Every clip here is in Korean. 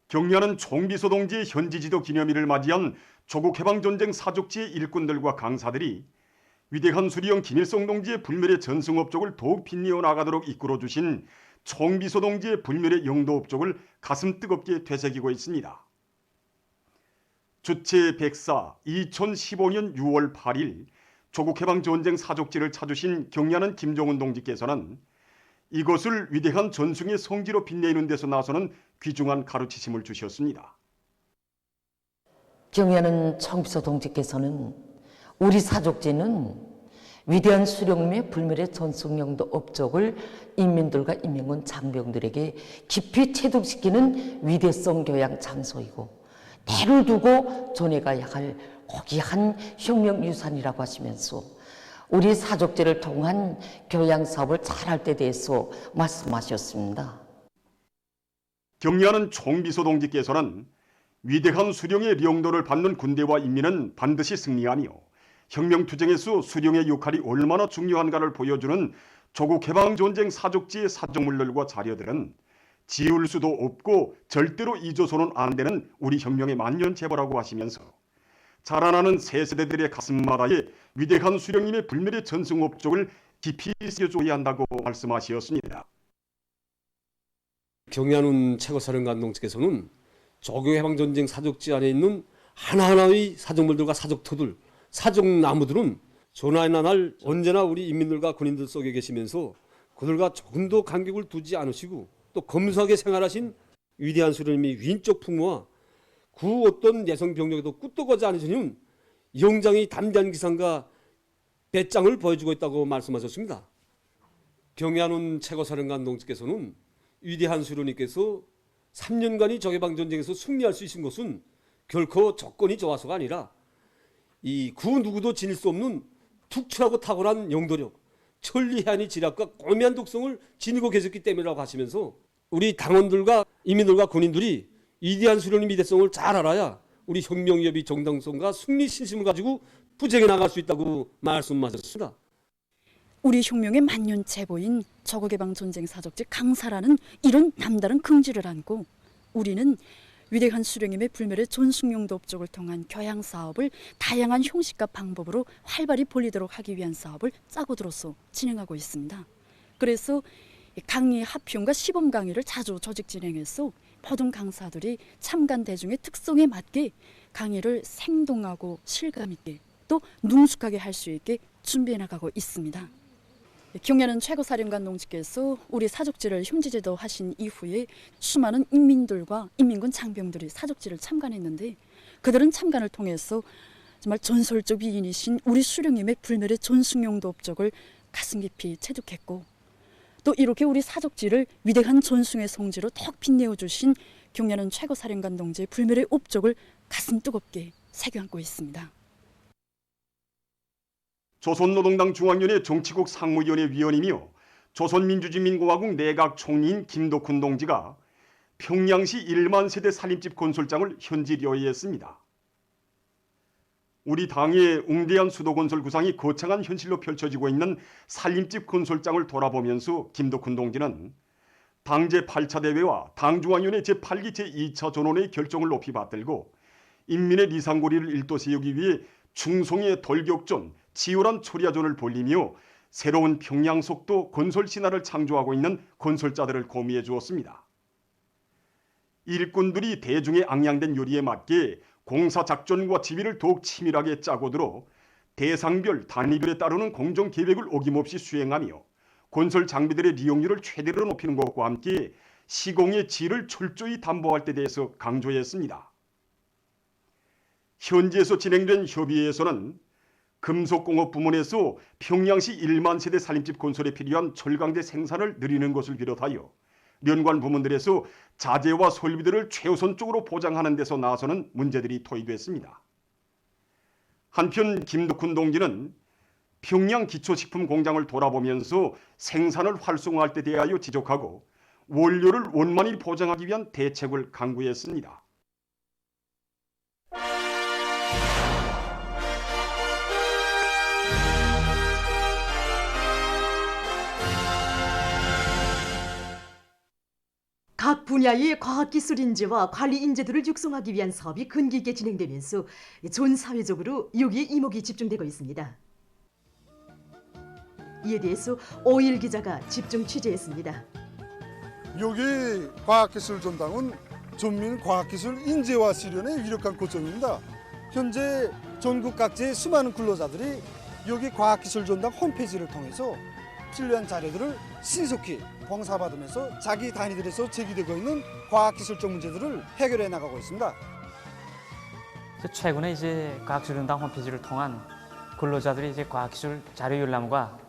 경야는 총비소 동지의 현지지도 기념일을 맞이한 조국해방전쟁 사족지의 일꾼들과 강사들이 위대한 수리형 김일성 동지의 불멸의 전승업적을 더욱 빛내어 나가도록 이끌어주신 총비소 동지의 불멸의 영도업적을 가슴 뜨겁게 되새기고 있습니다. 주체 104 2015년 6월 8일 조국해방전쟁 사족지를 찾으신 경야는 김종훈 동지께서는 이것을 위대한 전승의 성지로 빛내는 데서 나서는 귀중한 가르치심을 주셨습니다. 경야는 총비소 동지께서는 우리 사족지는 위대한 수령님의 불멸의 전승영도 업적을 인민들과 인민군 장병들에게 깊이 체득시키는 위대성 교양 장소이고 대를 두고 전해가야 할 고귀한 혁명 유산이라고 하시면서 우리 사족지를 통한 교양 사업을 잘할 때 대해서 말씀하셨습니다. 경야는 총비소 동지께서는 위대한 수령의 영도를 받는 군대와 인민은 반드시 승리하며 혁명투쟁에서 수령의 역할이 얼마나 중요한가를 보여주는 조국해방전쟁 사족지의 사족물들과 자료들은 지울 수도 없고 절대로 잊어서는 안 되는 우리 혁명의 만년제보라고 하시면서 자라나는 새 세대들의 가슴마다에 위대한 수령님의 불멸의 전승업적을 깊이 새겨줘야 한다고 말씀하셨습니다. 경야는 최고사령관 동지께서는 조국해방전쟁 사족지 안에 있는 하나하나의 사족물들과 사족터들, 사족나무들은 전하나 날 언제나 우리 인민들과 군인들 속에 계시면서 그들과 조금도 간격을 두지 않으시고 또 검소하게 생활하신 위대한 수령님의 위인적 풍모와 그 어떤 예성 병력에도 끄떡하지 않으시는 영장의 담대한 기상과 배짱을 보여주고 있다고 말씀하셨습니다. 경야는 최고사령관 동지께서는 위대한 수령님께서 3년간의 조국해방전쟁에서 승리할 수 있는 것은 결코 조건이 좋아서가 아니라 이 그 누구도 지닐 수 없는 특출하고 탁월한 영도력, 천리해안의 지략과 고미한 독성을 지니고 계셨기 때문이라고 하시면서 우리 당원들과 인민들과 군인들이 위대한 수령님 위대성을 잘 알아야 우리 혁명위협의 정당성과 승리 신심을 가지고 투쟁해 나갈 수 있다고 말씀하셨습니다. 우리 혁명의 만년제보인 조국해방전쟁 사족지 강사라는 이런 남다른 긍지를 안고 우리는 위대한 수령님의 불멸의 전승용도 업적을 통한 교양 사업을 다양한 형식과 방법으로 활발히 벌이도록 하기 위한 사업을 짜고 들어서 진행하고 있습니다. 그래서 강의 합평과 시범 강의를 자주 조직 진행해서 모든 강사들이 참관 대중의 특성에 맞게 강의를 생동하고 실감 있게 또 능숙하게 할 수 있게 준비해 나가고 있습니다. 경야는 최고사령관 동지께서 우리 사족지를 현지제도 하신 이후에 수많은 인민들과 인민군 장병들이 사족지를 참관했는데 그들은 참관을 통해서 정말 전설적 위인이신 우리 수령님의 불멸의 전승용도 업적을 가슴 깊이 체득했고 또 이렇게 우리 사족지를 위대한 전승의 성지로 턱 빛내어주신 경야는 최고사령관 동지의 불멸의 업적을 가슴 뜨겁게 새겨안고 있습니다. 조선노동당 중앙위원회 정치국 상무위원회 위원이며 조선민주주의민공화국 내각 총리인 김덕훈 동지가 평양시 1만 세대 살림집 건설장을 현지 료해했습니다. 우리 당의 웅대한 수도건설 구상이 거창한 현실로 펼쳐지고 있는 살림집 건설장을 돌아보면서 김덕훈 동지는 당 제8차 대회와 당 중앙위원회 제8기 제2차 전원의 결정을 높이 받들고 인민의 리상고리를 일도 세우기 위해 충성의 돌격전, 치열한 초리아전을 벌이며 새로운 평양 속도 건설 신화를 창조하고 있는 건설자들을 고미해 주었습니다. 일꾼들이 대중의 앙양된 요리에 맞게 공사 작전과 지휘를 더욱 치밀하게 짜고 들어 대상별, 단위별에 따르는 공정 계획을 어김없이 수행하며 건설 장비들의 이용률을 최대로 높이는 것과 함께 시공의 질을 철저히 담보할 데 대해서 강조했습니다. 현지에서 진행된 협의회에서는 금속공업 부문에서 평양시 1만 세대 살림집 건설에 필요한 철강제 생산을 늘리는 것을 비롯하여 연관 부문들에서 자재와 설비들을 최우선적으로 보장하는 데서 나서는 문제들이 토의됐습니다. 한편 김덕훈 동지는 평양 기초식품 공장을 돌아보면서 생산을 활성화할 데 대하여 지적하고 원료를 원만히 보장하기 위한 대책을 강구했습니다. 각 분야의 과학기술 인재와 관리 인재들을 육성하기 위한 사업이 근기 있게 진행되면서 전 사회적으로 여기에 이목이 집중되고 있습니다. 이에 대해서 오일 기자가 집중 취재했습니다. 여기 과학기술 전당은 전민 과학기술 인재와 실현의 유력한 고점입니다. 현재 전국 각지의 수많은 근로자들이 여기 과학기술 전당 홈페이지를 통해서 필요한 자료들을 신속히 공사받으면서 자기 단위들에서 제기되고 있는 과학기술적 문제들을 해결해 나가고 있습니다. 최근에 이제 과학기술전당 홈페이지를 통한 근로자들이 이제 과학기술 자료 열람과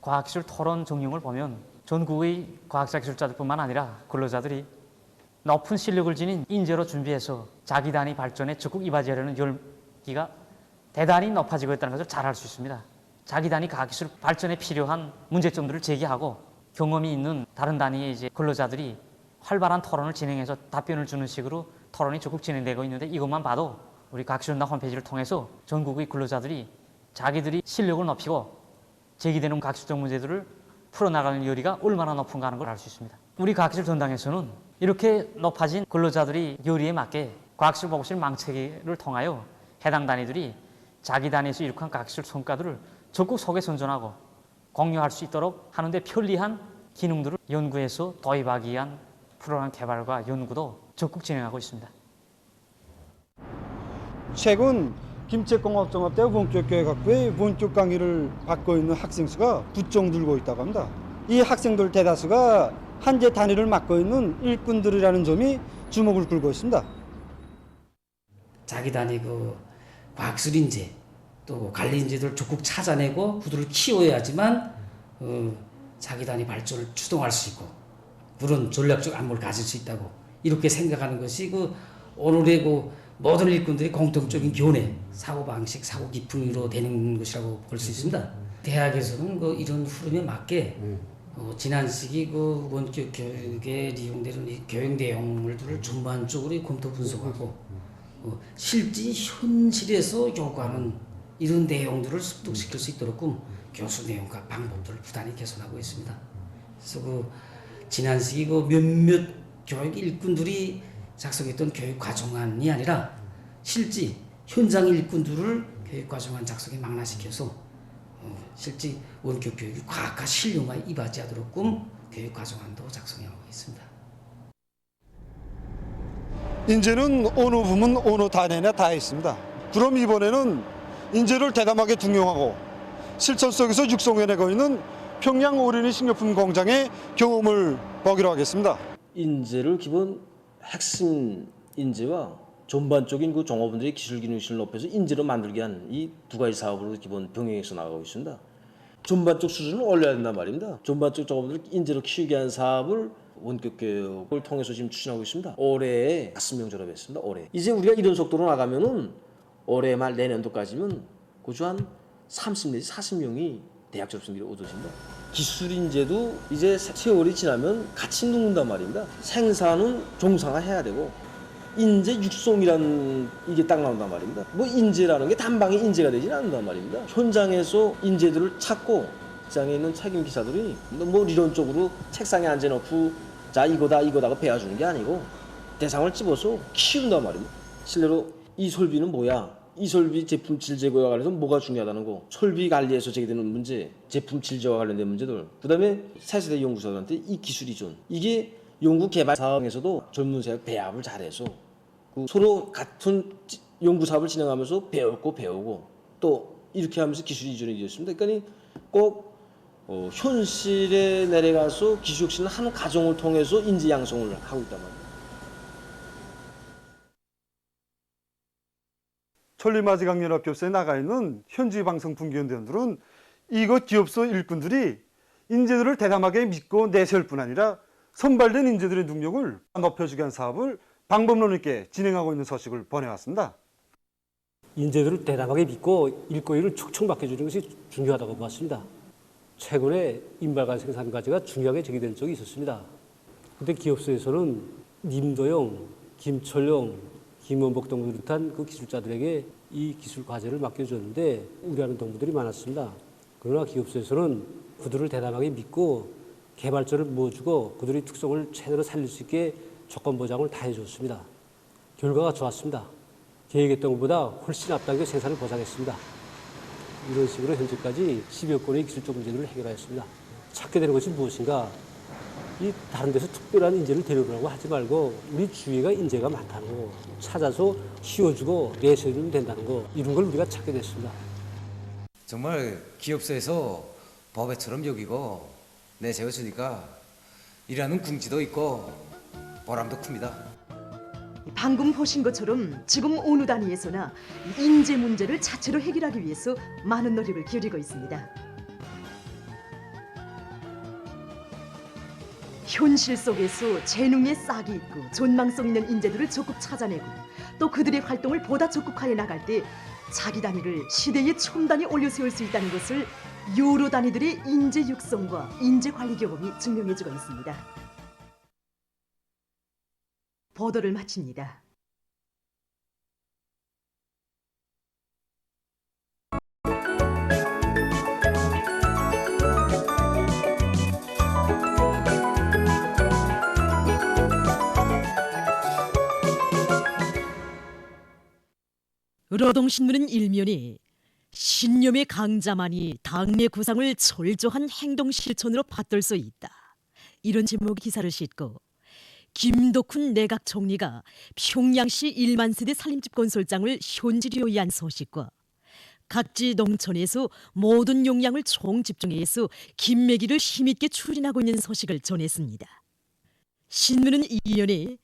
과학기술 토론 정령을 보면 전국의 과학자 기술자들뿐만 아니라 근로자들이 높은 실력을 지닌 인재로 준비해서 자기 단위 발전에 적극 이바지하려는 열기가 대단히 높아지고 있다는 것을 잘 알 수 있습니다. 자기 단위 과학기술 발전에 필요한 문제점들을 제기하고 경험이 있는 다른 단위의 이제 근로자들이 활발한 토론을 진행해서 답변을 주는 식으로 토론이 적극 진행되고 있는데, 이것만 봐도 우리 과학기술전당 홈페이지를 통해서 전국의 근로자들이 자기들이 실력을 높이고 제기되는 과학기술적 문제들을 풀어나가는 열의가 얼마나 높은가 하는 걸 알 수 있습니다. 우리 과학기술 전당에서는 이렇게 높아진 근로자들이 열의에 맞게 과학기술 보고실 망체를 통하여 해당 단위들이 자기 단위에서 이룩한 과학기술 성과들을 적극 소개 선전하고 공유할 수 있도록 하는데 편리한 기능들을 연구해서 도입하기 위한 프로그램 개발과 연구도 적극 진행하고 있습니다. 최근 김책공업종합대 원격교육학부의 원격 강의를 받고 있는 학생 수가 부쩍 늘고 있다고 합니다. 이 학생들 대다수가 한제 단위를 맡고 있는 일꾼들이라는 점이 주목을 끌고 있습니다. 자기 단위 그 과학기술 인재 또 관리 인재들을 적극 찾아내고 그들을 키워야지만 자기 단위 발전을 추동할 수 있고 그런 전략적 안목을 가질 수 있다고 이렇게 생각하는 것이 그 오늘의 그 모든 일꾼들이 공통적인 교내 사고방식, 사고 기풍으로 되는 것이라고 볼 수 있습니다. 대학에서는 그 이런 흐름에 맞게 지난 시기 그 원격 교육에利用되는 이 교육 내용물들을 전반적으로 검토 분석하고 실제 현실에서 요구하는 이런 내용들을 습득시킬 수 있도록 교수 내용과 방법들을 부단히 개선하고 있습니다. 그래서 그 지난 시기 그 몇몇 교육 일꾼들이 작성했던 교육 과정안이 아니라 실제 현장 일꾼들을 교육 과정안 작성에 망라시켜서 실제 원격 교육이 과학과 실용화에 이바지하도록 교육 과정안도 작성하고 있습니다. 인재는 어느 부문 어느 단위나 다 있습니다. 그럼 이번에는 인재를 대담하게 등용하고 실천 속에서 육성해내고 있는 평양 어린이 식료품 공장의 경험을 보기로 하겠습니다. 인재를 기본 핵심 인재와 전반적인 그 종업원들의 기술 기능을 높여서 인재로 만들게 한 이 두 가지 사업으로 기본 병행해서 나가고 있습니다. 전반적 수준을 올려야 된단 말입니다. 전반적 종업원들을 인재로 키우게 한 사업을 원격 교육을 통해서 지금 추진하고 있습니다. 올해에 50명 졸업했습니다. 올해. 이제 우리가 이런 속도로 나가면은 올해 말 내년도까지면 고주 한 30 내지 40명이 대학 졸업생들이 얻어집니다. 기술 인재도 이제 세월이 지나면 같이 눕는단 말입니다. 생산은 종상화해야 되고 인재 육성이라는 이게 딱 나온단 말입니다. 뭐 인재라는 게 단방에 인재가 되지는 않는단 말입니다. 현장에서 인재들을 찾고 직장에 있는 책임 기사들이 뭐理論적으로 책상에 앉아놓고 자 이거다 이거다가 배워주는 게 아니고 대상을 집어서 키운단 말입니다. 실내로 이 설비는 뭐야? 이 설비 제품 질 제거와 관련해서 뭐가 중요하다는 거, 설비 관리에서 제기되는 문제, 제품 질 제거와 관련된 문제들, 그 다음에 차세대 연구소들한테 이 기술 이전, 이게 연구 개발 사업에서도 전문사의 배합을 잘해서 그 서로 같은 연구 사업을 진행하면서 배우고 또 이렇게 하면서 기술 이전이 되었습니다. 그러니까 꼭 현실에 내려가서 기술 혁신을 하는 과정을 통해서 인재 양성을 하고 있단 말이에요. 천리마지강연합교사에 나가 있는 현지 방송 분기원들은 이곳 기업소 일꾼들이 인재들을 대담하게 믿고 내세울 뿐 아니라 선발된 인재들의 능력을 높여주게 한 사업을 방법론 있게 진행하고 있는 소식을 보내왔습니다. 인재들을 대담하게 믿고 일거리를 촉청받게 해주는 것이 중요하다고 보았습니다. 최근에 인발관 생산 과제가 중요하게 제기된 적이 있었습니다. 그때 기업소에서는 님도영, 김철용, 김원복 동무를 비롯한 그 기술자들에게 이 기술 과제를 맡겨줬는데 우려하는 동무들이 많았습니다. 그러나 기업소에서는 그들을 대담하게 믿고 개발처를 모아주고 그들의 특성을 최대로 살릴 수 있게 조건 보장을 다 해줬습니다. 결과가 좋았습니다. 계획했던 것보다 훨씬 앞당겨 생산을 보장했습니다. 이런 식으로 현재까지 10여 건의 기술적 문제들을 해결하였습니다. 찾게 되는 것이 무엇인가? 이 다른 데서 특별한 인재를 데려오라고 하지 말고 우리 주위가 인재가 많다는 거, 찾아서 씌워주고 내세우면 된다는 거, 이런 걸 우리가 찾게 됐습니다. 정말 기업소에서 법외처럼 여기고 내세워주니까 일하는 궁지도 있고 보람도 큽니다. 방금 보신 것처럼 지금 어느 단위에서나 인재 문제를 자체로 해결하기 위해서 많은 노력을 기울이고 있습니다. 현실 속에서 재능의 싹이 있고 전망성 있는 인재들을 적극 찾아내고 또 그들의 활동을 보다 적극화해 나갈 때 자기 단위를 시대의 첨단에 올려세울 수 있다는 것을 여러 단위들의 인재 육성과 인재 관리 경험이 증명해주고 있습니다. 보도를 마칩니다. 노동신문은 일면에 신념의 강자만이 당내 구상을 철저한 행동 실천으로 받들 수 있다. 이런 제목의 기사를 싣고 김덕훈 내각 총리가 평양시 1만 세대 살림집 건설장을 현지 요이한 소식과 각지 농촌에서 모든 역량을 총집중해서 김매기를 힘있게 추진하고 있는 소식을 전했습니다. 신문은 이연에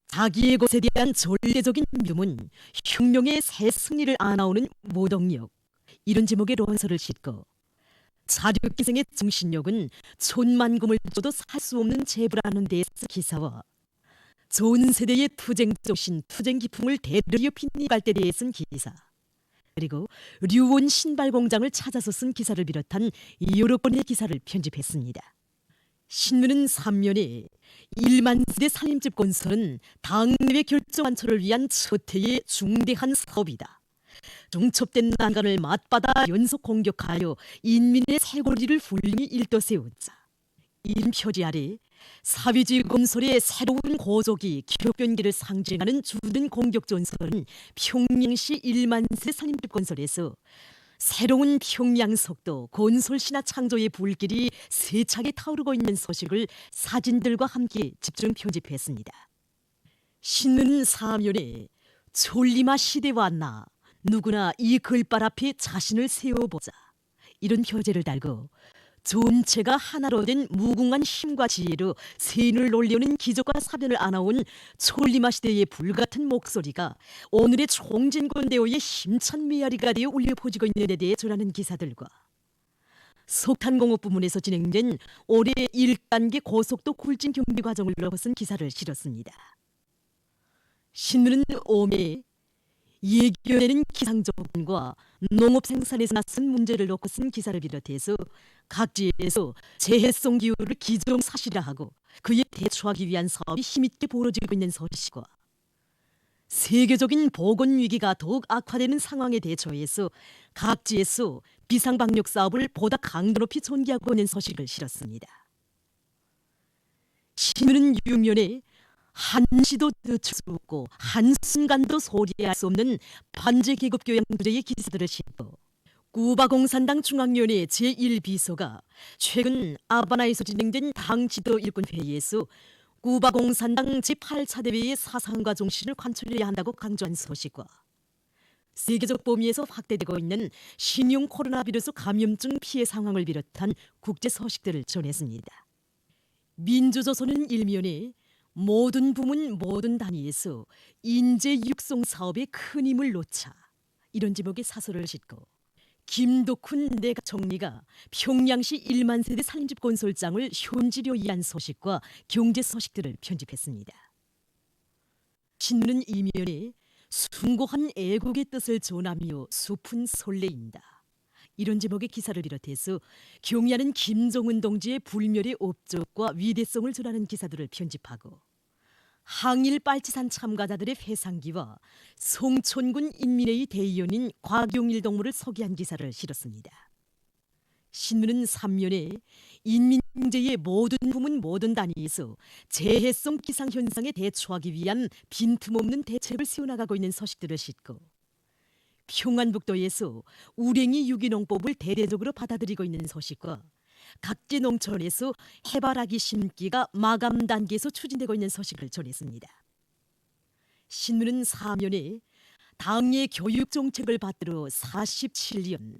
자기의 것에 대한 전례적인 믿음은 혁명의 새 승리를 안아오는 모동력, 이런 제목의 논설을 싣고 자력기생의 정신력은 천만금을 줘도 살 수 없는 재부라는 데에서 기사와 전 세대의 투쟁정신, 투쟁기풍을 대르려 핀입할 때 대해 쓴 기사, 그리고 류원 신발공장을 찾아서 쓴 기사를 비롯한 여러 건의 기사를 편집했습니다. 신문은 3면에 1만 세대 살림집 건설은 당내외 결정 완초를 위한 첫 해의 중대한 사업이다. 중첩된 난간을 맞받아 연속 공격하여 인민의 쇄골리를 훌륭히 일떠세웠자. 이런 표지 아래 사회주의 건설의 새로운 고조기, 격변기를 상징하는 주된 공격 전설은 평양시 1만 세대 살림집 건설에서 새로운 평양 속도 건설 신화 창조의 불길이 세차게 타오르고 있는 소식을 사진들과 함께 집중 편집했습니다. 신문 4면에 졸리마 시대와 나 누구나 이 글발 앞에 자신을 세워보자, 이런 표제를 달고 전체가 하나로 된 무궁한 힘과 지혜로 세인을 놀려는 기적과 사변을 안아온 졸리마 시대의 불같은 목소리가 오늘의 총진군대오의 힘찬 메아리가 되어 울려 퍼지고 있는 데 대해 전하는 기사들과 석탄공업 부문에서 진행된 올해 1단계 고속도 굴진 경비 과정을 넣어쓴 기사를 실었습니다. 신문은 오매 예견에는 기상조건과 농업 생산에서 나선 문제를 놓고 쓴 기사를 비롯해서 각지에서 재해성 기후를 기정사실화하고 그에 대처하기 위한 사업이 힘있게 벌어지고 있는 소식과 세계적인 보건위기가 더욱 악화되는 상황에 대처해서 각지에서 비상방역 사업을 보다 강도 높이 전개하고 있는 소식을 실었습니다. 신문은 6면에 한시도 늦출 수 없고 한순간도 소리할 수 없는 반제계급 교양 주제의 기사들을 싣고 구바공산당 중앙위원회 제1비서가 최근 아바나에서 진행된 당 지도 일꾼 회의에서 구바공산당 제8차 대회의 사상과 정신을 관철해야 한다고 강조한 소식과 세계적 범위에서 확대되고 있는 신형 코로나 비루스 감염증 피해 상황을 비롯한 국제 소식들을 전했습니다. 민주조선은 일면에 모든 부문 모든 단위에서 인재 육성 사업에 큰 힘을 놓자, 이런 제목의 사설을 싣고 김덕훈 내각 총리가 평양시 1만 세대 살림집 건설장을 현지로 이한 소식과 경제 소식들을 편집했습니다. 신문은 이면에 숭고한 애국의 뜻을 전하며 숲은 설레인다, 이런 제목의 기사를 비롯해서 경의하는 김정은 동지의 불멸의 업적과 위대성을 전하는 기사들을 편집하고 항일 빨치산 참가자들의 회상기와 송촌군 인민회의 대의원인 곽용일 동무를 소개한 기사를 실었습니다. 신문은 3면에 인민경제의 모든 부문 모든 단위에서 재해성 기상현상에 대처하기 위한 빈틈없는 대책을 세워나가고 있는 서식들을 싣고 평안북도에서 우랭이 유기농법을 대대적으로 받아들이고 있는 서식과 각지 농촌에서 해바라기 심기가 마감 단계에서 추진되고 있는 서식을 전했습니다. 신문은 4면에 당의 교육 정책을 받들어 47년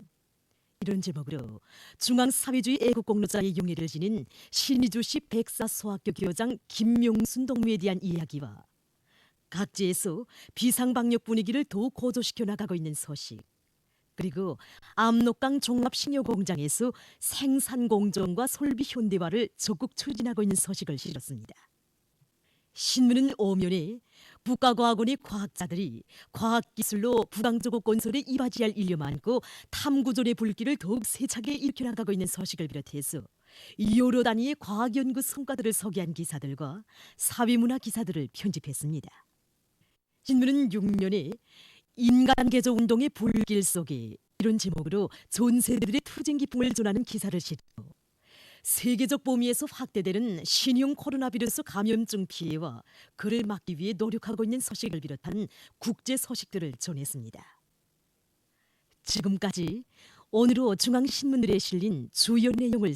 이런 제목으로 중앙사회주의 애국공로자의 용예를 지닌 신의주시 백사소학교 교장 김명순 동무에 대한 이야기와 각지에서 비상방역 분위기를 더욱 고조시켜 나가고 있는 소식, 그리고 압록강 종합식료공장에서 생산공정과 설비 현대화를 적극 추진하고 있는 소식을 실었습니다. 신문은 5면에 북과과학원의 과학자들이 과학기술로 부강조국 건설에 이바지할 인류 많고 탐구존의 불길을 더욱 세차게 일으켜나가고 있는 소식을 비롯해서 여러 단위의 과학연구 성과들을 소개한 기사들과 사회문화 기사들을 편집했습니다. 신문은 6면에 인간개조 운동의 불길 속에 이런 제목으로 전 세대들의 투쟁 기풍을 전하는 기사를 싣고 세계적 범위에서 확대되는 신형 코로나 바이러스 감염증 피해와 그를 막기 위해 노력하고 있는 소식을 비롯한 국제 소식들을 전했습니다. 지금까지 오늘로 중앙신문들에 실린 주요 내용을